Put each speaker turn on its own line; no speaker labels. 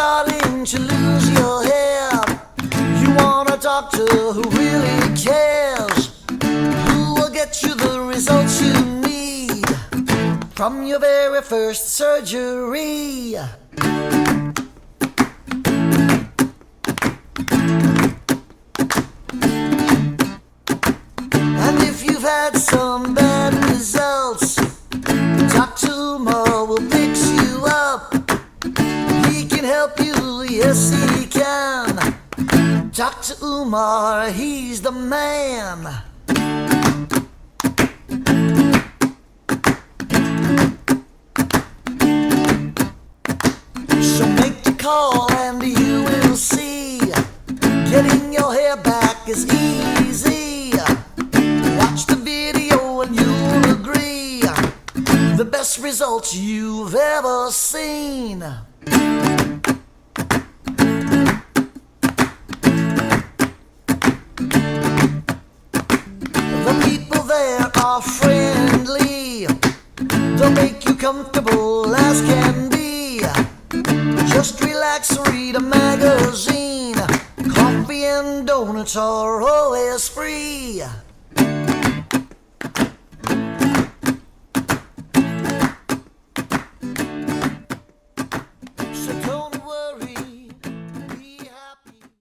starting to lose your hair, you want a doctor who really cares, who will get you the results you need from your very first surgery. And if you've had some bad results, Dr. Umar will fix you up. He can help you, yes he can. Dr. Umar, he's the man. So make the call and you will see, getting your hair back is easy. Watch the video and you'll agree, the best results you've ever seen. The people there are friendly, they'll make you comfortable as can be. Just relax, read a magazine, coffee and donuts are always free.